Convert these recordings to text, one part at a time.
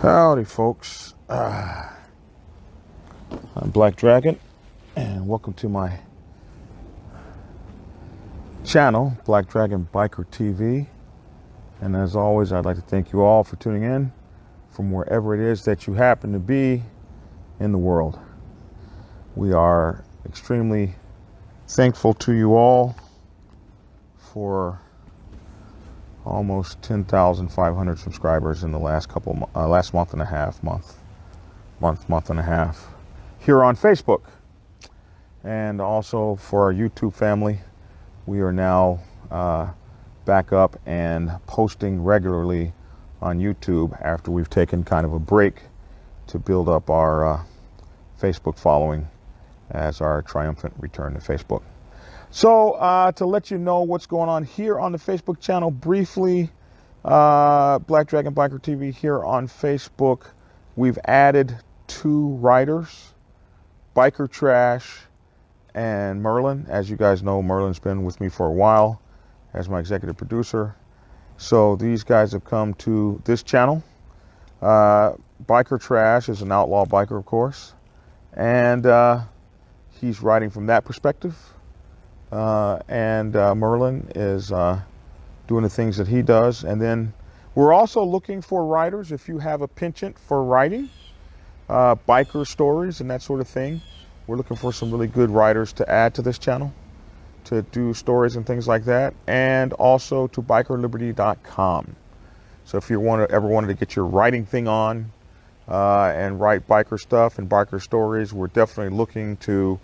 Howdy, folks. I'm Black Dragon, and welcome to my channel, Black Dragon Biker TV. And as always, I'd like to thank you all for tuning in from wherever it is that you happen to be in the world. We are extremely thankful to you all for almost 10,500 subscribers in the last month and a half here on Facebook. And also for our YouTube family, we are now back up and posting regularly on YouTube after we've taken kind of a break to build up our Facebook following as our triumphant return to Facebook. So to let you know what's going on here on the Facebook channel briefly, Black Dragon Biker TV here on Facebook, we've added 2 writers, Biker Trash and Merlin. As you guys know, Merlin's been with me for a while as my executive producer. So these guys have come to this channel. Biker Trash is an outlaw biker, of course, and he's writing from that perspective. Merlin is doing the things that he does. And then we're also looking for writers. If you have a penchant for writing biker stories and that sort of thing, we're looking for some really good writers to add to this channel to do stories and things like that, and also to bikerliberty.com. So if you ever wanted to get your writing thing on and write biker stuff and biker stories, we're definitely looking to,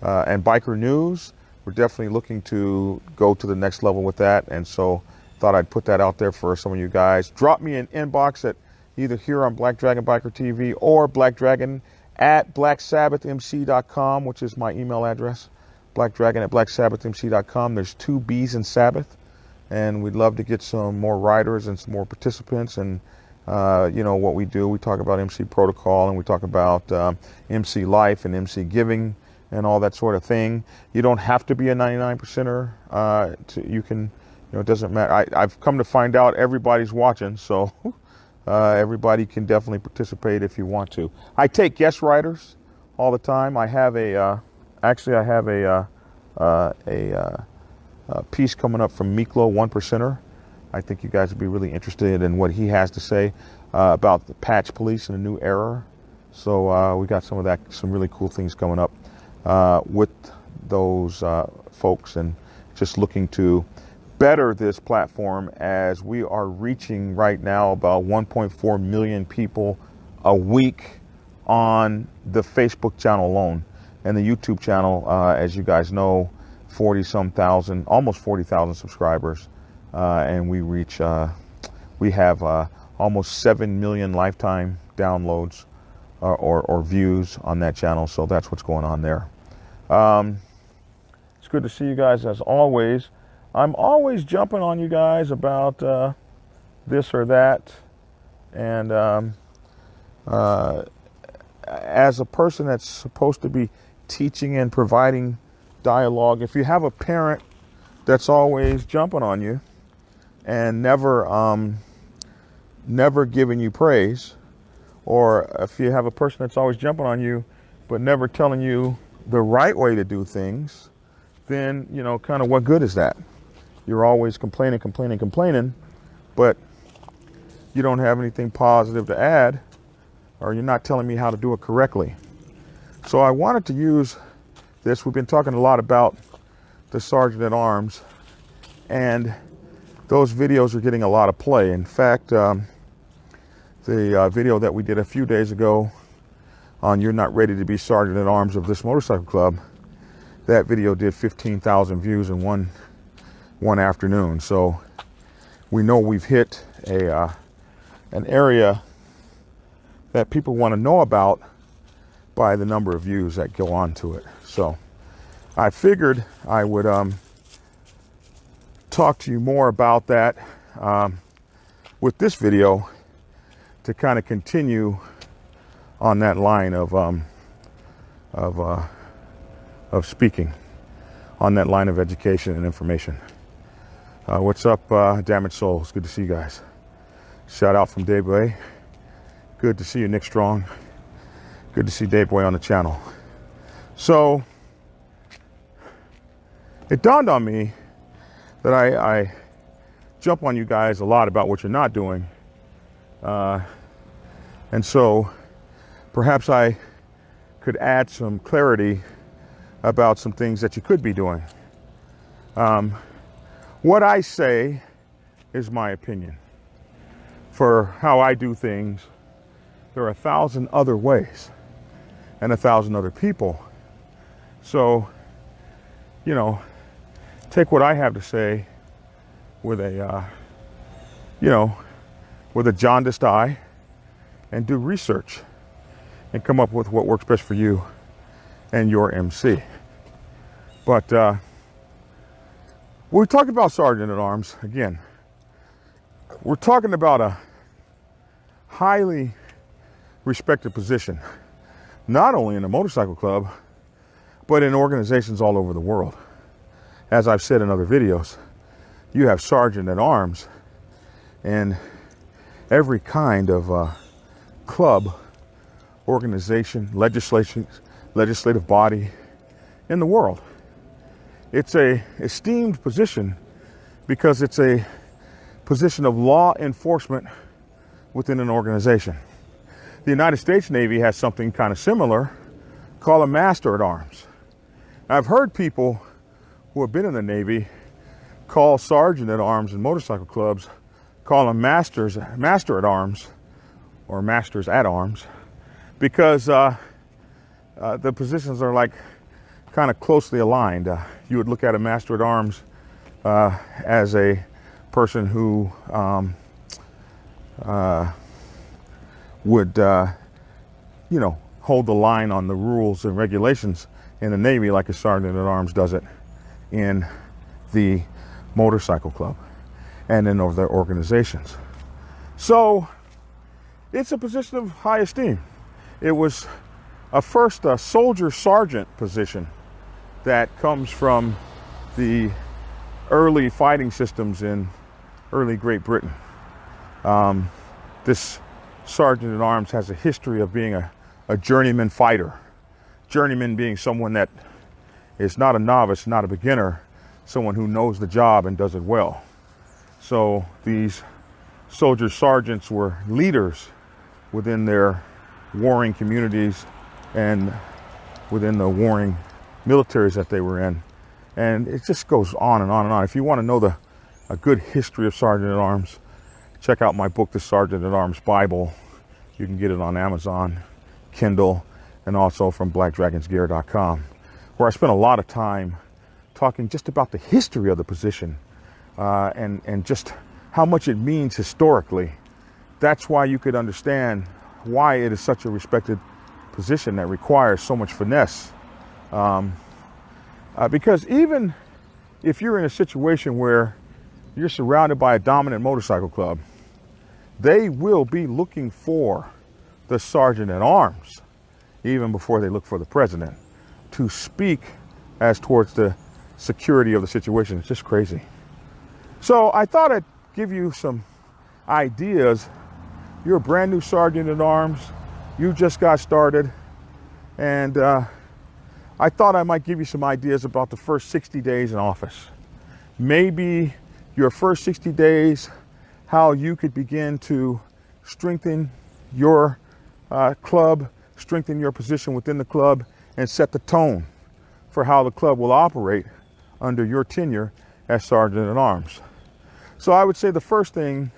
and biker news, we're definitely looking to go to the next level with that. And so thought I'd put that out there for some of you guys. Drop me an inbox at either here on Black Dragon Biker TV or Black Dragon at blacksabbathmc.com, which is my email address. Black Dragon at blacksabbathmc.com. There's 2 B's in Sabbath, and we'd love to get some more writers and some more participants. And you know what we do, we talk about MC protocol, and we talk about MC life and MC giving and all that sort of thing. You don't have to be a 99%er. You can, you know, it doesn't matter. I've come to find out everybody's watching, so everybody can definitely participate if you want to. I take guest writers all the time. I have a piece coming up from Miklo, 1%er. I think you guys would be really interested in what he has to say about the patch police and the new era. So we got some really cool things coming up with those folks, and just looking to better this platform as we are reaching right now about 1.4 million people a week on the Facebook channel alone. And the YouTube channel, as you guys know, 40-some thousand, almost 40,000 subscribers, and we have almost 7 million lifetime downloads or views on that channel. So that's what's going on there. It's good to see you guys as always. I'm always jumping on you guys about this or that, and as a person that's supposed to be teaching and providing dialogue, if you have a parent that's always jumping on you and never giving you praise, or if you have a person that's always jumping on you but never telling you the right way to do things, then, you know, kind of what good is that? You're always complaining, but you don't have anything positive to add, or you're not telling me how to do it correctly. So I wanted to use this. We've been talking a lot about the Sergeant at Arms, and those videos are getting a lot of play. In fact, the video that we did a few days ago on You're Not Ready to Be Sergeant at Arms of This Motorcycle Club, that video did 15,000 views in one afternoon. So we know we've hit an area that people want to know about by the number of views that go on to it. So I figured I would talk to you more about that with this video, to kind of continue on that line of speaking, on that line of education and information. What's up, Damaged Souls? Good to see you guys. Shout out from Day Bay. Good to see you, Nick Strong. Good to see Dave Boy on the channel. So it dawned on me that I jump on you guys a lot about what you're not doing. And so perhaps I could add some clarity about some things that you could be doing. What I say is my opinion. For how I do things, there are 1,000 other ways and 1,000 other people. So, you know, take what I have to say with a, with a jaundiced eye, and do research and come up with what works best for you and your MC. But when we talk about Sergeant at Arms, again, we're talking about a highly respected position, not only in the motorcycle club, but in organizations all over the world. As I've said in other videos, you have Sergeant at Arms in every kind of club, organization, legislative body in the world. It's a esteemed position because it's a position of law enforcement within an organization. The United States Navy has something kind of similar called a Master at Arms. I've heard people who have been in the Navy call Sergeant at Arms in motorcycle clubs, call them Master at Arms or Masters at Arms, because the positions are like kind of closely aligned. You would look at a Master at Arms as a person who would, hold the line on the rules and regulations in the Navy like a Sergeant at Arms does it in the motorcycle club and in other organizations. So it's a position of high esteem. It was first a soldier sergeant position that comes from the early fighting systems in early Great Britain. This Sergeant at Arms has a history of being a journeyman fighter. Journeyman being someone that is not a novice, not a beginner, someone who knows the job and does it well. So these soldier sergeants were leaders within their warring communities and within the warring militaries that they were in. And it just goes on and on and on. If you want to know a good history of Sergeant at Arms, check out my book, The Sergeant at Arms Bible. You can get it on Amazon, Kindle, and also from blackdragonsgear.com, where I spent a lot of time talking just about the history of the position and just how much it means historically. That's why you could understand why it is such a respected position that requires so much finesse. Because even if you're in a situation where you're surrounded by a dominant motorcycle club, they will be looking for the Sergeant at Arms, even before they look for the president, to speak as towards the security of the situation. It's just crazy. So I thought I'd give you some ideas. You're a brand new Sergeant at Arms. You just got started. And I thought I might give you some ideas about the first 60 days in office. Maybe your first 60 days, how you could begin to strengthen your club, strengthen your position within the club, and set the tone for how the club will operate under your tenure as Sergeant at Arms. So I would say the first thing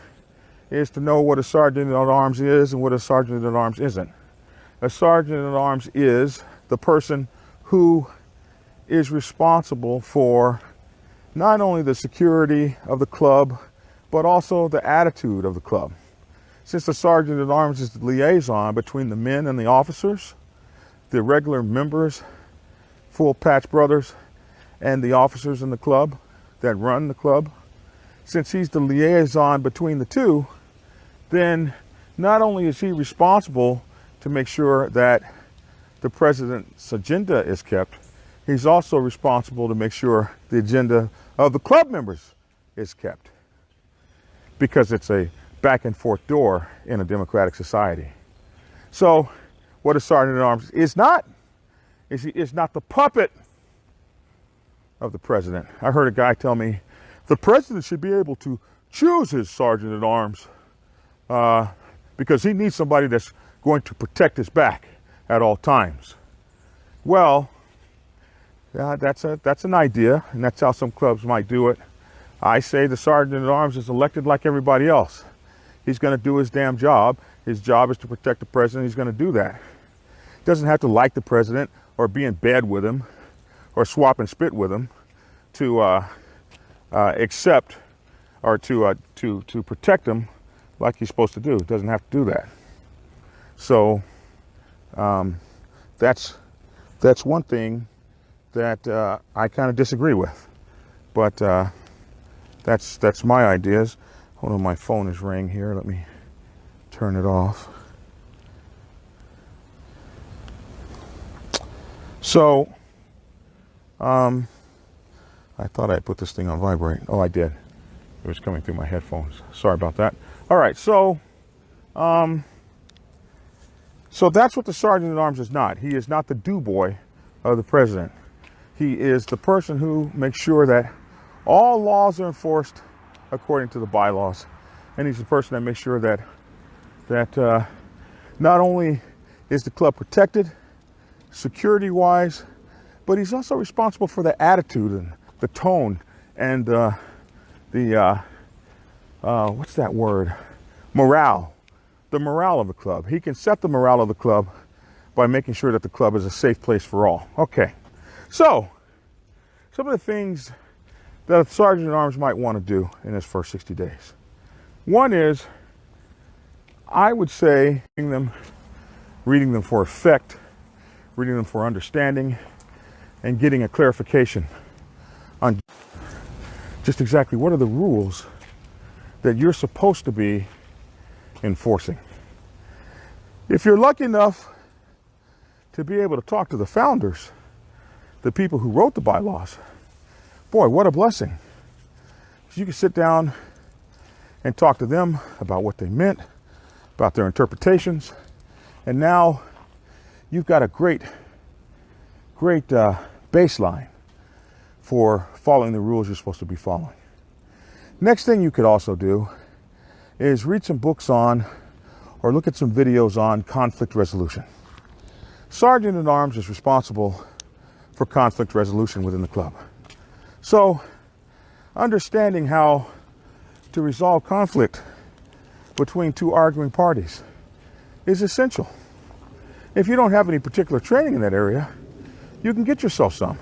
is to know what a Sergeant at Arms is and what a Sergeant at Arms isn't. A Sergeant at Arms is the person who is responsible for not only the security of the club, but also the attitude of the club. Since the Sergeant at Arms is the liaison between the men and the officers, the regular members, full patch brothers, and the officers in the club that run the club, since he's the liaison between the two, then not only is he responsible to make sure that the president's agenda is kept, he's also responsible to make sure the agenda of the club members is kept, because it's a back and forth door in a democratic society. So what a sergeant at arms is not the puppet of the president. I heard a guy tell me the president should be able to choose his sergeant at arms because he needs somebody that's going to protect his back at all times. Well, that's an idea, and that's how some clubs might do it. I say the sergeant at arms is elected like everybody else. He's going to do his damn job. His job is to protect the president. He's going to do that. He doesn't have to like the president or be in bed with him or swap and spit with him to accept or to protect him like he's supposed to do. He doesn't have to do that. So that's one thing that I kind of disagree with, but that's my ideas. Hold on, my phone is ringing here. Let me turn it off. So, I thought I put this thing on vibrate. Oh, I did. It was coming through my headphones. Sorry about that. All right, so that's what the sergeant at arms is not. He is not the do-boy of the president. He is the person who makes sure that all laws are enforced according to the bylaws, and he's the person that makes sure that not only is the club protected security-wise, but he's also responsible for the attitude and the tone and what's that word? Morale. The morale of the club. He can set the morale of the club by making sure that the club is a safe place for all. Okay. So, some of the things that a sergeant at arms might want to do in his first 60 days. One is, I would say, reading them for effect, reading them for understanding, and getting a clarification on just exactly what are the rules that you're supposed to be enforcing. If you're lucky enough to be able to talk to the founders, the people who wrote the bylaws, boy, what a blessing. You can sit down and talk to them about what they meant, about their interpretations, and now you've got a great baseline for following the rules you're supposed to be following. Next thing you could also do is read some books on or look at some videos on conflict resolution. Sergeant at arms is responsible for conflict resolution within the club. So, understanding how to resolve conflict between two arguing parties is essential. If you don't have any particular training in that area, you can get yourself some.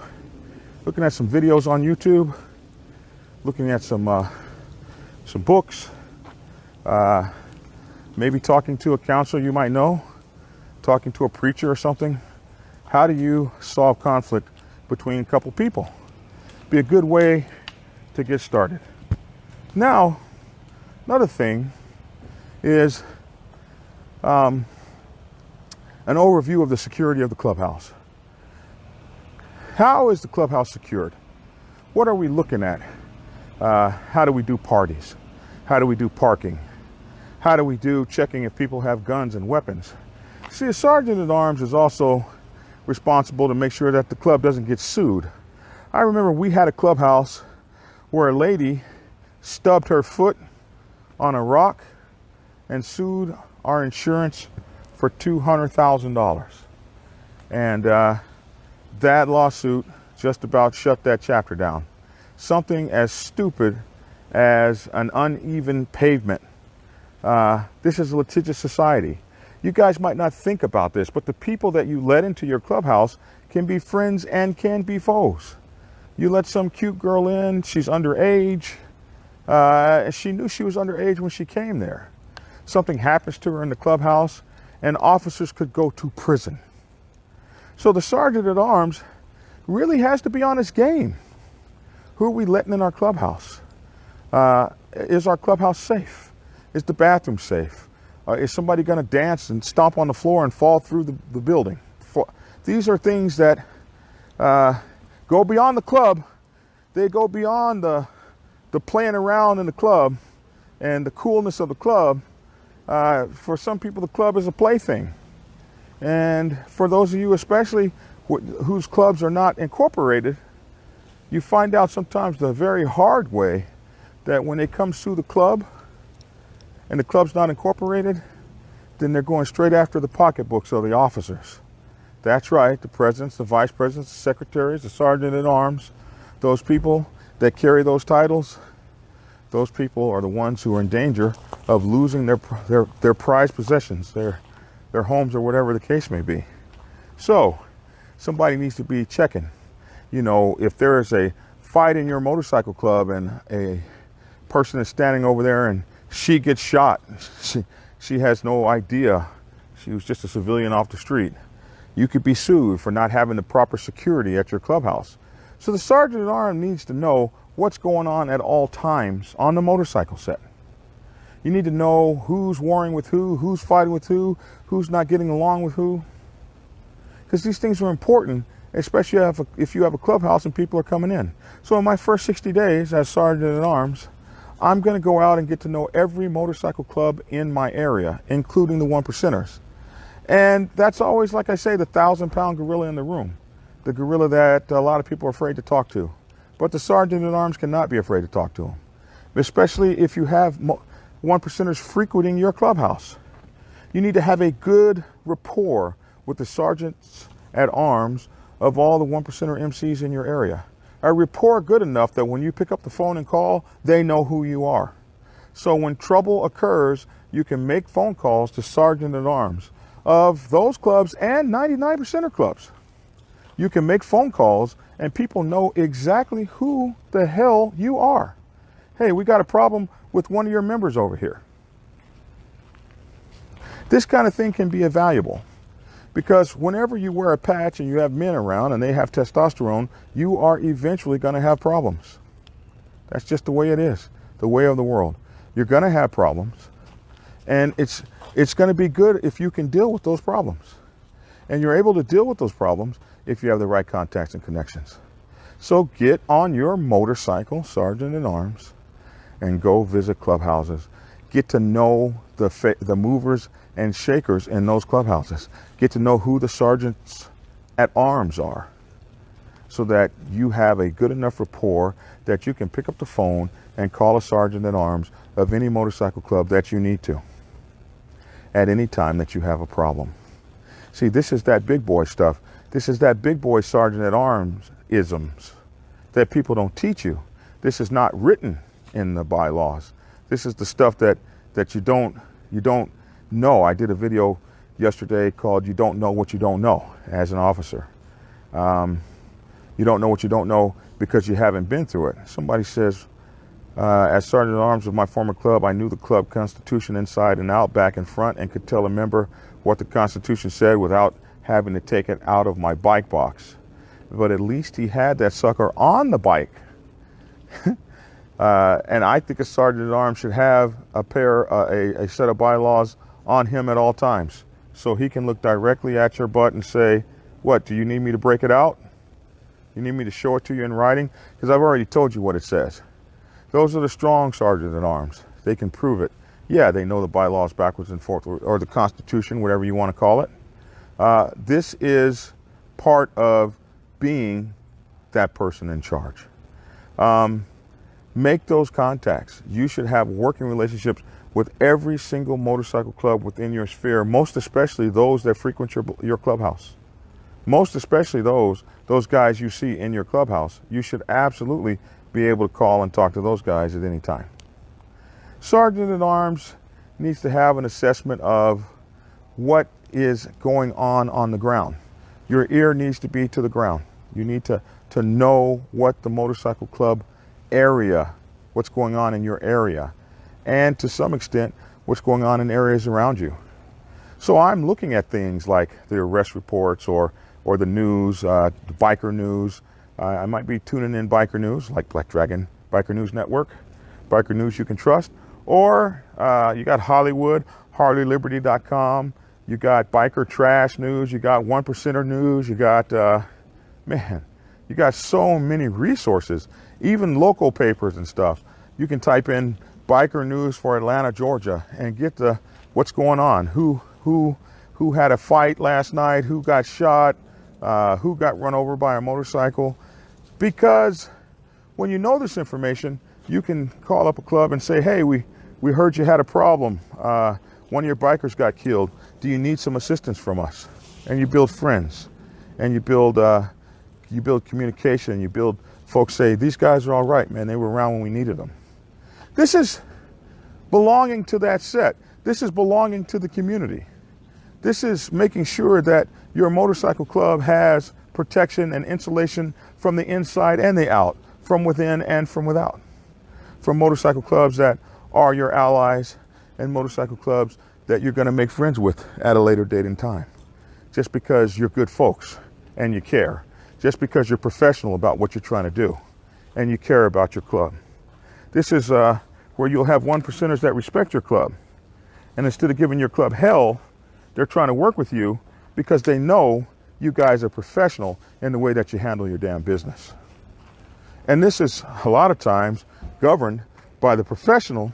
Looking at some videos on YouTube, looking at some books, maybe talking to a counselor you might know, talking to a preacher or something. How do you solve conflict between a couple people? Be a good way to get started. Now, another thing is an overview of the security of the clubhouse. How is the clubhouse secured? What are we looking at? How do we do parties? How do we do parking? How do we do checking if people have guns and weapons? See, a sergeant at arms is also responsible to make sure that the club doesn't get sued. I remember we had a clubhouse where a lady stubbed her foot on a rock and sued our insurance for $200,000. And that lawsuit just about shut that chapter down. Something as stupid as an uneven pavement. This is a litigious society. You guys might not think about this, but the people that you let into your clubhouse can be friends and can be foes. You let some cute girl in, she's underage. She knew she was underage when she came there. Something happens to her in the clubhouse, and officers could go to prison. So the sergeant at arms really has to be on his game. Who are we letting in our clubhouse? Is our clubhouse safe? Is the bathroom safe? Is somebody going to dance and stomp on the floor and fall through the building? These are things that go beyond the club. They go beyond the playing around in the club and the coolness of the club. For some people, the club is a plaything. And for those of you especially whose clubs are not incorporated, you find out sometimes the very hard way that when they come sue the club and the club's not incorporated, then they're going straight after the pocketbooks of the officers. That's right, the presidents, the vice presidents, the secretaries, the sergeant at arms, those people that carry those titles, those people are the ones who are in danger of losing their prized possessions, their homes or whatever the case may be. So somebody needs to be checking. You know, if there is a fight in your motorcycle club and a person is standing over there and she gets shot, she has no idea, she was just a civilian off the street, you could be sued for not having the proper security at your clubhouse. So the sergeant at arms needs to know what's going on at all times on the motorcycle set. You need to know who's warring with who, who's fighting with who, who's not getting along with who. Because these things are important, especially if you have a clubhouse and people are coming in. So in my first 60 days as sergeant at arms, I'm going to go out and get to know every motorcycle club in my area, including the 1%ers. And that's always, like I say, the 1,000-pound gorilla in the room, the gorilla that a lot of people are afraid to talk to. But the sergeant at arms cannot be afraid to talk to him, especially if you have 1%ers frequenting your clubhouse. You need to have a good rapport with the sergeants at arms of all the 1%er MCs in your area. A rapport good enough that when you pick up the phone and call, they know who you are. So when trouble occurs, you can make phone calls to sergeant at arms of those clubs and 99%er clubs. You can make phone calls and people know exactly who the hell you are. Hey, we got a problem with one of your members over here. This kind of thing can be valuable because whenever you wear a patch and you have men around and they have testosterone, you are eventually going to have problems. That's just the way it is, the way of the world. You're going to have problems, and it's going to be good if you can deal with those problems. And you're able to deal with those problems if you have the right contacts and connections. So get on your motorcycle, sergeant at arms, and go visit clubhouses. Get to know the movers and shakers in those clubhouses. Get to know who the sergeants at arms are so that you have a good enough rapport that you can pick up the phone and call a sergeant at arms of any motorcycle club that you need to at any time that you have a problem. See, this is that big boy stuff. This is that big boy sergeant at arms isms that people don't teach you. This is not written in the bylaws. This is the stuff that you don't know. I did a video yesterday called "You Don't Know What You Don't Know" as an officer. You don't know what you don't know because you haven't been through it. Somebody says, as sergeant at arms of my former club, I knew the club constitution inside and out, back and front, and could tell a member what the Constitution said without having to take it out of my bike box. But at least he had that sucker on the bike. And I think a sergeant at arms should have a set of bylaws on him at all times, so he can look directly at your butt and say, what, do you need me to break it out? You need me to show it to you in writing? Because I've already told you what it says. Those are the strong sergeant at arms. They can prove it. Yeah, they know the bylaws backwards and forth, or the Constitution, whatever you want to call it. This is part of being that person in charge. Make those contacts. You should have working relationships with every single motorcycle club within your sphere, most especially those that frequent your clubhouse. Most especially those guys you see in your clubhouse. You should absolutely be able to call and talk to those guys at any time. Sergeant at arms needs to have an assessment of what is going on the ground. Your ear needs to be to the ground. You need to know what the motorcycle club area, what's going on in your area, and to some extent, what's going on in areas around you. So I'm looking at things like the arrest reports or the news, the biker news. I might be tuning in biker news, like Black Dragon Biker News Network, biker news you can trust, or you got Hollywood, HarleyLiberty.com, you got biker trash news, you got 1%er news, you got, man, you got so many resources, even local papers and stuff. You can type in biker news for Atlanta, Georgia, and get what's going on, who had a fight last night, who got shot, who got run over by a motorcycle. Because when you know this information, you can call up a club and say, hey, we heard you had a problem. One of your bikers got killed. Do you need some assistance from us? And you build friends, and you build communication. You build folks say, these guys are all right, man. They were around when we needed them. This is belonging to that set. This is belonging to the community. This is making sure that your motorcycle club has protection and insulation from the inside and the out, from within and from without. From motorcycle clubs that are your allies and motorcycle clubs that you're going to make friends with at a later date and time. Just because you're good folks and you care. Just because you're professional about what you're trying to do and you care about your club. This is where you'll have 1%ers that respect your club. And instead of giving your club hell, they're trying to work with you because they know you guys are professional in the way that you handle your damn business. And this is a lot of times governed by the professionalism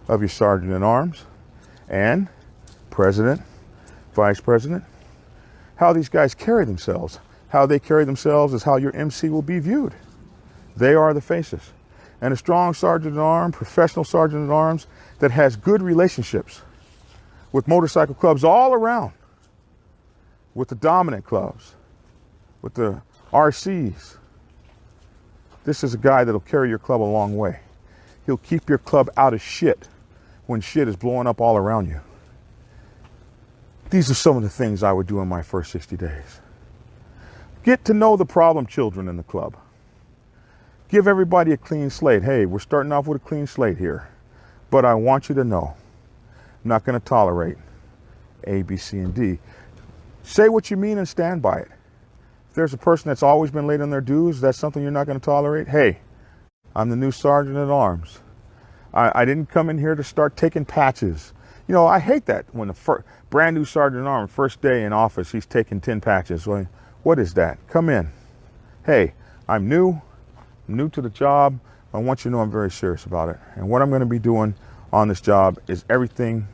of your sergeant at arms and president, vice president. How these guys carry themselves. How they carry themselves is how your MC will be viewed. They are the faces. And a strong sergeant at arms, professional sergeant at arms that has good relationships with motorcycle clubs all around, with the dominant clubs, with the RCs. This is a guy that'll carry your club a long way. He'll keep your club out of shit when shit is blowing up all around you. These are some of the things I would do in my first 60 days. Get to know the problem children in the club. Give everybody a clean slate. Hey, we're starting off with a clean slate here. But I want you to know, I'm not going to tolerate A, B, C, and D. Say what you mean and stand by it. If there's a person that's always been late on their dues, that's something you're not going to tolerate. Hey, I'm the new sergeant at arms. I didn't come in here to start taking patches. You know, I hate that when the brand new sergeant at arms, first day in office, he's taking 10 patches. Well, what is that? Come in. Hey, I'm new to the job. I want you to know I'm very serious about it. And what I'm going to be doing on this job is everything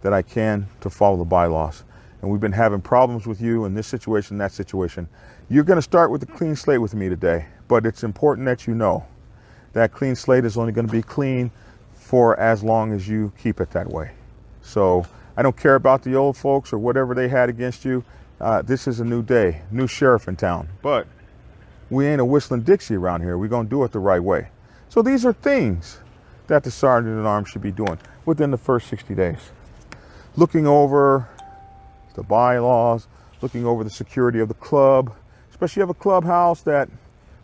that I can to follow the bylaws. And we've been having problems with you in this situation, that situation. You're going to start with a clean slate with me today, but it's important that you know that clean slate is only going to be clean for as long as you keep it that way. So I don't care about the old folks or whatever they had against you. This is a new day, new sheriff in town. But we ain't a whistling Dixie around here. We're going to do it the right way. So these are things that the sergeant at arms should be doing within the first 60 days. Looking over the bylaws, looking over the security of the club, especially if you have a clubhouse that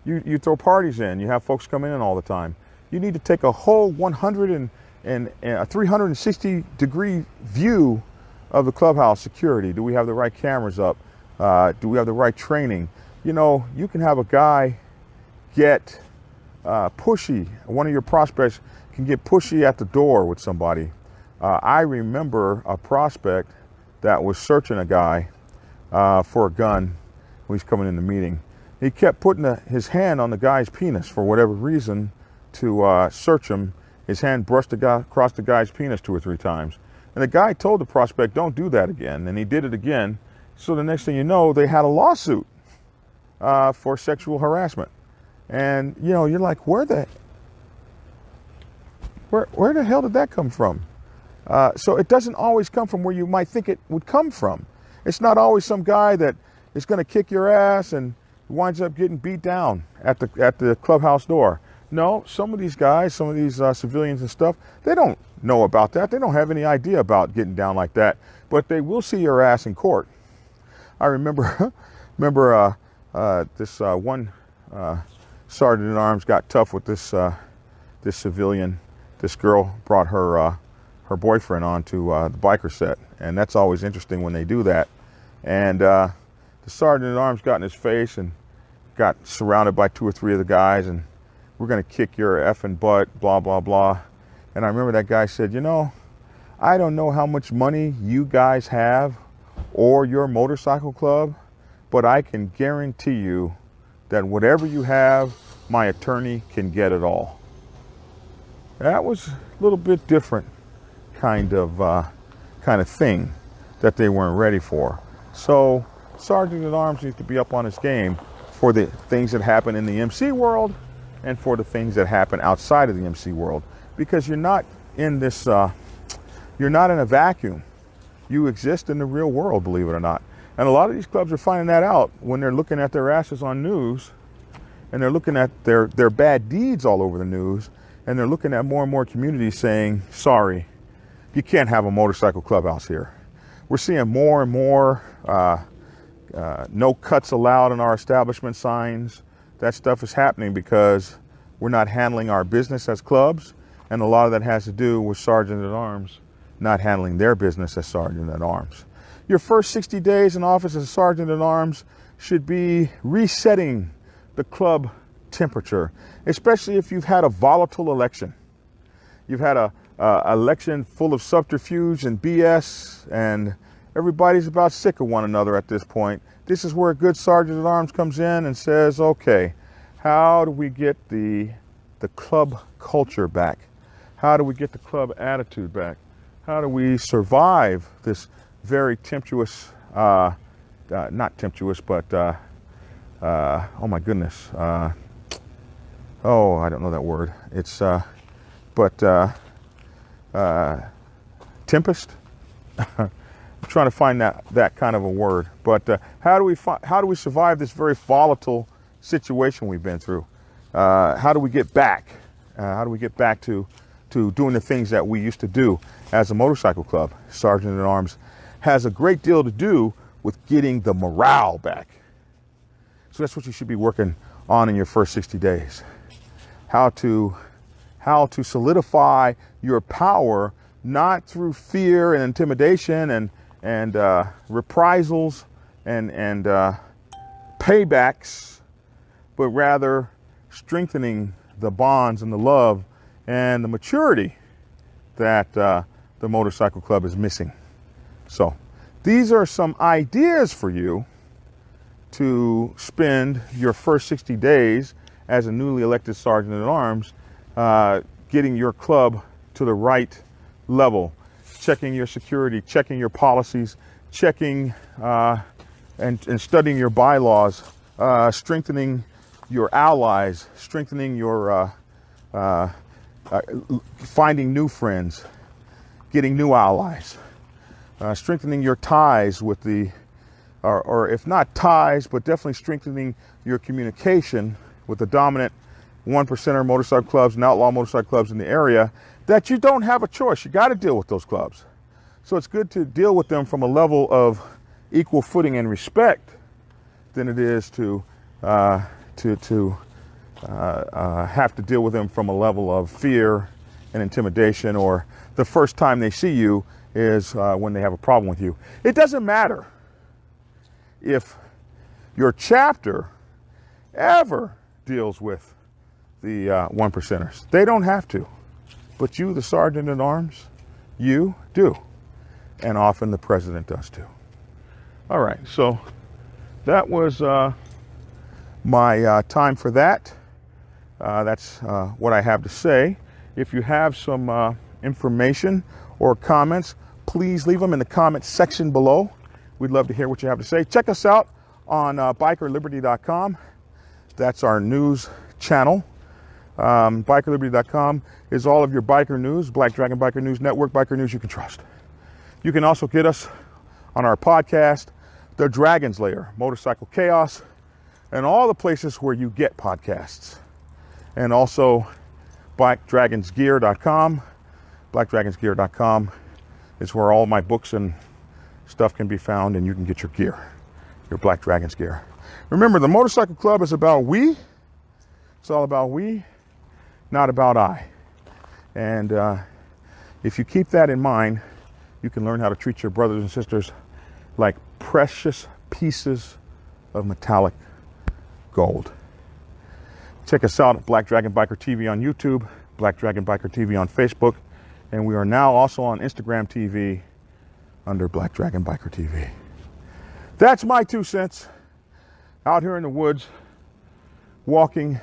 you throw parties in, you have folks come in all the time. You need to take a whole 360 degree view of the clubhouse security. Do we have the right cameras up? Do we have the right training? You know, you can have a guy get pushy. One of your prospects can get pushy at the door with somebody. I remember a prospect that was searching a guy for a gun when he's coming in the meeting. He kept putting his hand on the guy's penis for whatever reason to search him. His hand brushed across the guy's penis 2 or 3 times. And the guy told the prospect, don't do that again. And he did it again. So the next thing you know, they had a lawsuit for sexual harassment. And, you know, you're like, where the hell did that come from? So it doesn't always come from where you might think it would come from. It's not always some guy that is going to kick your ass and winds up getting beat down at the clubhouse door. No, some of these guys, some of these civilians and stuff, they don't know about that. They don't have any idea about getting down like that, but they will see your ass in court. I remember this one sergeant at arms got tough with this civilian. This girl brought her boyfriend onto the biker set, and that's always interesting when they do that. And the sergeant at arms got in his face and got surrounded by 2 or 3 of the guys, and we're going to kick your effing butt, blah, blah, blah. And I remember that guy said, you know, I don't know how much money you guys have or your motorcycle club, but I can guarantee you that whatever you have, my attorney can get it all. That was a little bit different kind of kind of thing that they weren't ready for. So Sergeant at Arms needs to be up on his game for the things that happen in the MC world and for the things that happen outside of the MC world, because you're not in this, you're not in a vacuum. You exist in the real world, believe it or not. And a lot of these clubs are finding that out when they're looking at their asses on news, and they're looking at their bad deeds all over the news, and they're looking at more and more communities saying, sorry, you can't have a motorcycle clubhouse here. We're seeing more and more no cuts allowed in our establishment signs. That stuff is happening because we're not handling our business as clubs, and a lot of that has to do with Sergeant at Arms not handling their business as Sergeant at Arms. Your first 60 days in office as Sergeant at Arms should be resetting the club temperature, especially if you've had a volatile election. You've had a election full of subterfuge and BS, and everybody's about sick of one another at this point. This is where a good Sergeant at Arms comes in and says, okay, how do we get the club culture back? How do we get the club attitude back? How do we survive this very tempestuous, not tempestuous, but, oh my goodness. Oh, I don't know that word. It's, tempest. I'm trying to find that kind of a word. But how do we survive this very volatile situation we've been through? How do we get back? How do we get back to doing the things that we used to do as a motorcycle club? Sergeant at Arms has a great deal to do with getting the morale back. So that's what you should be working on in your first 60 days. How to solidify your power, not through fear and intimidation and reprisals and paybacks, but rather strengthening the bonds and the love and the maturity that the motorcycle club is missing. So these are some ideas for you to spend your first 60 days as a newly elected Sergeant at Arms, getting your club to the right level, checking your security, checking your policies, checking and studying your bylaws, strengthening your allies, strengthening your finding new friends, getting new allies, strengthening your ties with the, or if not ties, but definitely strengthening your communication with the dominant 1%er motorcycle clubs and outlaw motorcycle clubs in the area, that you don't have a choice. You got to deal with those clubs. So it's good to deal with them from a level of equal footing and respect than it is to have to deal with them from a level of fear and intimidation, or the first time they see you is when they have a problem with you. It doesn't matter if your chapter ever deals with the 1%ers. They don't have to. But you, the Sergeant at Arms, you do. And often the president does too. All right, so that was my time for that. That's what I have to say. If you have some information or comments, please leave them in the comment section below. We'd love to hear what you have to say. Check us out on bikerliberty.com. That's our news channel. Bikerliberty.com is all of your biker news, Black Dragon Biker News Network, biker news you can trust. You can also get us on our podcast, The Dragon's Lair, Motorcycle Chaos, and all the places where you get podcasts. And also blackdragonsgear.com. Blackdragonsgear.com is where all my books and stuff can be found, and you can get your gear, your Black Dragons gear. Remember, the motorcycle club is about we. It's all about we, not about I. And if you keep that in mind, you can learn how to treat your brothers and sisters like precious pieces of metallic gold. Check us out at Black Dragon Biker TV on YouTube, Black Dragon Biker TV on Facebook, and we are now also on Instagram TV under Black Dragon Biker TV. That's my 2 cents. Out here in the woods, walking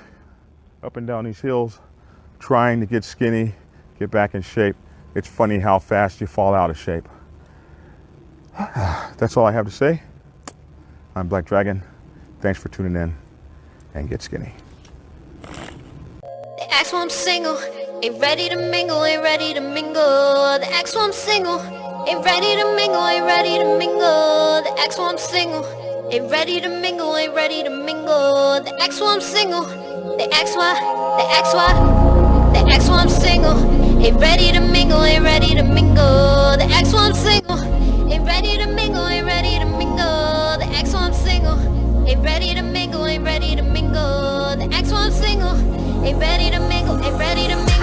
up and down these hills, trying to get skinny, get back in shape. It's funny how fast you fall out of shape. That's all I have to say. I'm Black Dragon. Thanks for tuning in, and get skinny. They ask why I'm single, ain't ready to mingle, ain't ready to mingle. They ask why I'm single, ain't ready to mingle, ain't ready to mingle. They ask why I'm single, ain't ready to mingle, ain't ready to mingle. They ask why I'm single, they ask why, they ask why, they ask why I'm single, ain't ready to mingle, ain't ready to mingle. They ask why I'm single, ain't ready to mingle, ain't ready to mingle. They ask why I'm single, ain't ready to mingle, ain't ready to mingle. They ask why I'm single, ain't ready to mingle, ain't ready to mingle.